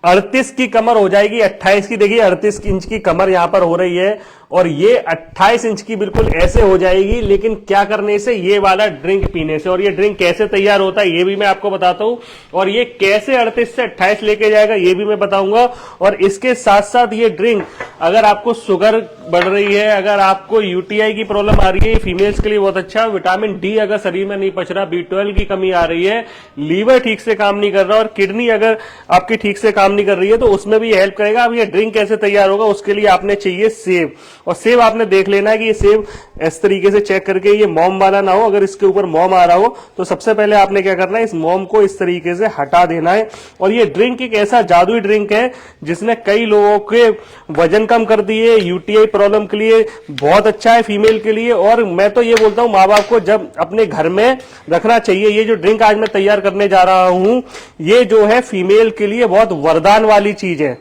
38 की कमर हो जाएगी, 28 की। देखिए 38 इंच की कमर यहां पर हो रही है और ये 28 इंच की बिल्कुल ऐसे हो जाएगी, लेकिन क्या करने से? ये वाला ड्रिंक पीने से। और ये ड्रिंक कैसे तैयार होता है ये भी मैं आपको बताता हूं, और ये कैसे 38 से 28 लेके जाएगा ये भी मैं बताऊंगा। और इसके साथ साथ ये ड्रिंक, अगर आपको शुगर बढ़ रही है, अगर आपको यूटीआई की प्रॉब्लम आ रही है, फीमेल्स के लिए बहुत अच्छा। विटामिन डी अगर शरीर में नहीं पच रहा, B12 की कमी आ रही है, लीवर ठीक से काम नहीं कर रहा और किडनी अगर आपकी ठीक से काम नहीं कर रही है, तो उसमें भी हेल्प करेगा। अब ये ड्रिंक कैसे तैयार होगा? उसके लिए आपने चाहिए सेब, और सेब आपने देख लेना है कि ये सेब इस तरीके से चेक करके ये मोम वाला ना हो। अगर इसके ऊपर मोम आ रहा हो तो सबसे पहले आपने क्या करना है, इस मोम को इस तरीके से हटा देना है। और ये ड्रिंक एक ऐसा जादुई ड्रिंक है जिसने कई लोगों के वजन कम कर दिए, यूटीआई प्रॉब्लम के लिए बहुत अच्छा है फीमेल के लिए। और मैं तो ये बोलता हूं माँ बाप को जब अपने घर में रखना चाहिए। ये जो ड्रिंक आज मैं तैयार करने जा रहा हूं, ये जो है फीमेल के लिए बहुत वरदान वाली चीज है।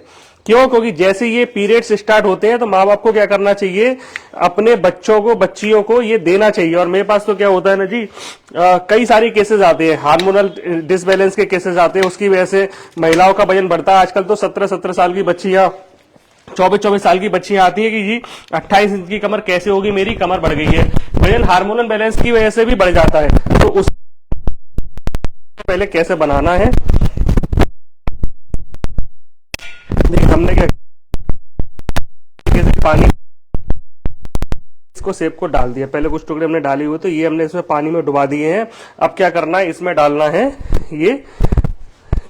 क्यों? क्योंकि जैसे ये पीरियड्स स्टार्ट होते हैं तो माँ बाप को क्या करना चाहिए, अपने बच्चों को, बच्चियों को ये देना चाहिए। और मेरे पास तो क्या होता है ना जी, कई सारे केसेस आते हैं, हार्मोनल डिसबैलेंस के केसेस आते हैं, उसकी वजह से महिलाओं का वजन बढ़ता है। आजकल तो 17-17 साल की बच्चियां, 24-24 साल की बच्चियां आती है कि जी 28 इंच की कमर कैसे होगी, मेरी कमर बढ़ गई है। वजन हार्मोनल बैलेंस की वजह से भी बढ़ जाता है। तो उस पहले कैसे बनाना है, हमने क्या, पानी, इसको सेब को डाल दिया, पहले कुछ टुकड़े हमने डाले हुए तो ये हमने इसमें पानी में डुबा दिए हैं। अब क्या करना है, इसमें डालना है ये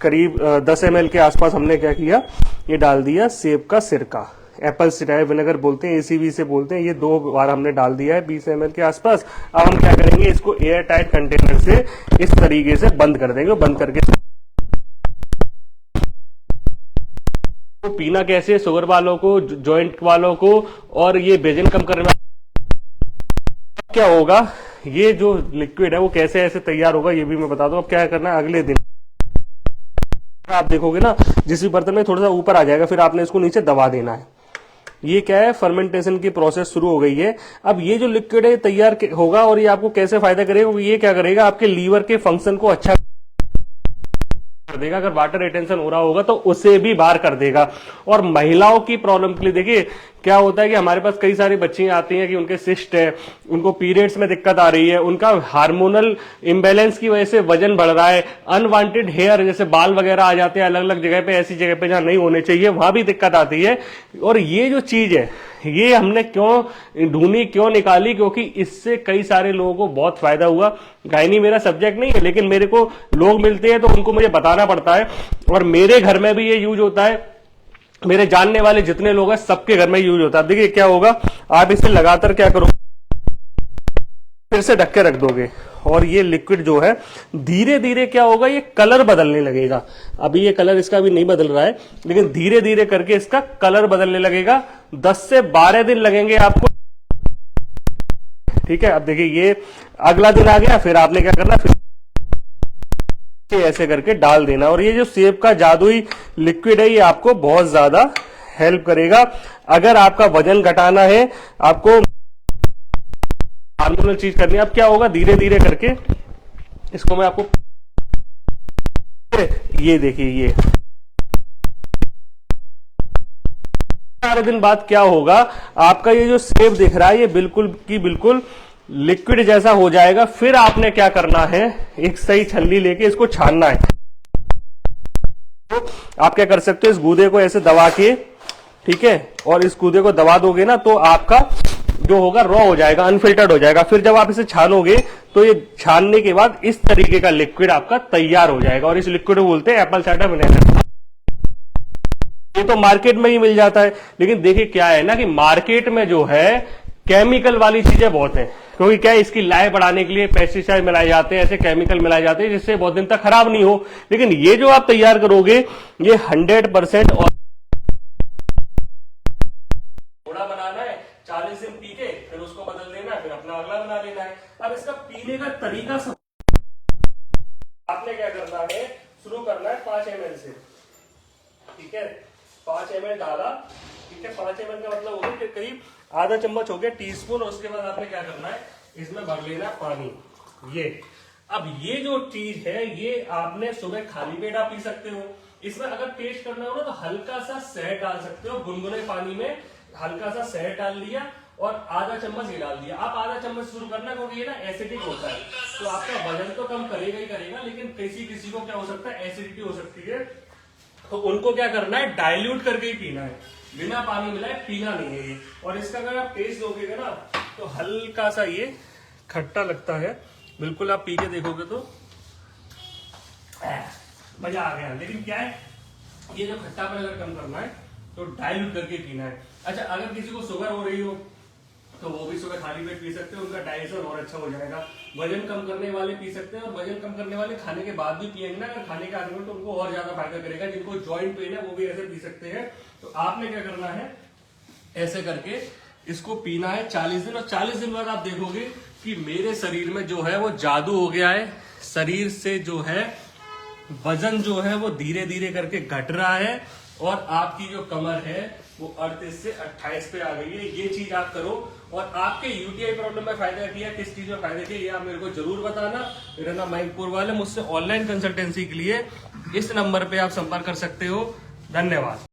करीब 10 ml के आसपास हमने क्या किया, ये डाल दिया सेब का सिरका, एप्पल सिडार विनेगर बोलते हैं, ACV से बोलते हैं। ये 2 बार हमने डाल दिया है 20 ml के आसपास। अब हम क्या करेंगे, इसको एयर टाइट कंटेनर से इस तरीके से बंद कर देंगे। बंद करके तो पीना कैसे, शुगर वालों को, जॉइंट वालों को, और ये वजन कम करने वालों। क्या होगा, ये जो लिक्विड है वो कैसे ऐसे तैयार होगा ये भी मैं बता दूं। अब क्या करना है, अगले दिन आप देखोगे ना, जिस भी बर्तन में थोड़ा सा ऊपर आ जाएगा, फिर आपने इसको नीचे दबा देना है। ये क्या है, फर्मेंटेशन की प्रोसेस शुरू हो गई है। अब ये जो लिक्विड है तैयार होगा, और ये आपको कैसे फायदा करेगा, ये क्या करेगा, आपके लीवर के फंक्शन को अच्छा कर देगा। अगर वाटर रिटेंशन हो रहा होगा तो उसे भी बाहर कर देगा। और महिलाओं की प्रॉब्लम के लिए देखिए क्या होता है कि हमारे पास कई सारी बच्चियां आती हैं कि उनके सिस्ट है, उनको पीरियड्स में दिक्कत आ रही है, उनका हार्मोनल इम्बैलेंस की वजह से वजन बढ़ रहा है, अनवांटेड हेयर जैसे बाल वगैरह आ जाते हैं अलग अलग जगह पे, ऐसी जगह पे जहां नहीं होने चाहिए वहां भी दिक्कत आती है। और ये जो चीज है ये हमने क्यों ढूंढी, क्यों निकाली, क्योंकि इससे कई सारे लोगों को बहुत फायदा हुआ। गायनी मेरा सब्जेक्ट नहीं है, लेकिन मेरे को लोग मिलते हैं तो उनको मुझे बताना पड़ता है। और मेरे घर में भी ये यूज होता है, मेरे जानने वाले जितने लोग हैं सबके घर में यूज होता है। देखिए क्या होगा, आप इसे लगातार क्या करो, फिर से ढक के रख दोगे, और ये लिक्विड जो है धीरे धीरे क्या होगा, ये कलर बदलने लगेगा। अभी ये कलर इसका भी नहीं बदल रहा है, लेकिन धीरे धीरे करके इसका कलर बदलने लगेगा। 10 से 12 दिन लगेंगे आपको, ठीक है। अब देखिए ये अगला दिन आ गया, फिर आपने क्या करना, फिर ऐसे करके डाल देना। और ये जो सेब का जादुई लिक्विड है ये आपको बहुत ज्यादा हेल्प करेगा। अगर आपका वजन घटाना है, आपको हार्मोनल चीज करनी है, अब क्या होगा, धीरे धीरे करके इसको मैं आपको, ये देखिए ये 4 दिन बाद क्या होगा, आपका ये जो सेब दिख रहा है ये बिल्कुल की बिल्कुल लिक्विड जैसा हो जाएगा। फिर आपने क्या करना है, एक सही छलनी लेके इसको छानना है। तो आप क्या कर सकते हो, इस गूदे को ऐसे दबा के, ठीक है, और इस गूदे को दबा दोगे ना तो आपका जो होगा रॉ हो जाएगा, अनफिल्टर्ड हो जाएगा। फिर जब आप इसे छानोगे तो ये छानने के बाद इस तरीके का लिक्विड आपका तैयार हो जाएगा। और इस लिक्विड को बोलते हैं एप्पल साइडर विनेगर। ये तो मार्केट में ही मिल जाता है, लेकिन देखिए क्या है ना कि मार्केट में जो है केमिकल वाली चीजें बहुत है, क्योंकि क्या है, इसकी लाइफ बढ़ाने के लिए पेस्टिसाइड मिलाए जाते हैं, ऐसे केमिकल मिलाए जाते हैं जिससे बहुत दिन तक खराब नहीं हो। लेकिन ये जो आप तैयार करोगे ये 100% और थोड़ा बनाना है, 40 दिन पी के फिर उसको बदल देना है, फिर अपना अगला बना लेना है। अब इसका पीने का तरीका सब आपने क्या करना है, शुरू करना है 5 ml से, ठीक है। 5 ml डाला, ठीक है, 5 ml का मतलब हो गया करीब आधा चम्मच हो गया, टीस्पून। और उसके बाद आपने क्या करना है, इसमें भर लेना पानी। ये अब ये जो चीज है ये आपने सुबह खाली पेट आप पी सकते हो, इसमें अगर टेस्ट करना हो ना तो हल्का सा शहद डाल सकते हो, गुनगुने पानी में हल्का सा शहद डाल दिया और आधा चम्मच ये डाल दिया। आप आधा चम्मच शुरू करना, क्योंकि ये ना एसिडिक होता है, तो आपका वजन तो कम करेगा ही करेगा, लेकिन किसी को क्या हो सकता है, एसिडिटी हो सकती है। तो उनको क्या करना है, डाइल्यूट करके ही पीना है, बिना पानी मिलाए पीना नहीं है ये। और इसका अगर आप टेस्ट दोगे ना तो हल्का सा ये खट्टा लगता है, बिल्कुल आप पी के देखोगे तो मजा आ गया। लेकिन क्या है, ये जो खट्टापन अगर कम करना है तो डाइल्यूट करके पीना है। अच्छा, अगर किसी को शुगर हो रही हो तो वो भी सुबह खाली पेट पी सकते हैं, उनका डाइजेशन और अच्छा हो जाएगा। वजन कम करने वाले पी सकते हैं, और वजन कम करने वाले खाने के बाद भी पिएंगे ना, अगर खाने के आगे में, तो उनको और ज्यादा फायदा करेगा। जिनको जॉइंट पेन है वो भी ऐसे पी सकते हैं। तो आपने क्या करना है, ऐसे करके इसको पीना है 40 दिन, और 40 दिन बाद आप देखोगे कि मेरे शरीर में जो है वो जादू हो गया है। शरीर से जो है वजन जो है वो धीरे धीरे करके घट रहा है, और आपकी जो कमर है वो 38 से 28 पे आ गई है। ये चीज आप करो, और आपके यूटीआई प्रॉब्लम में फायदा किया, किस चीज में फायदा किया, ये आप मेरे को जरूर बताना। मेरा नाम मयंक पुरवाल है, मुझसे ऑनलाइन कंसल्टेंसी के लिए इस नंबर पे आप संपर्क कर सकते हो। धन्यवाद।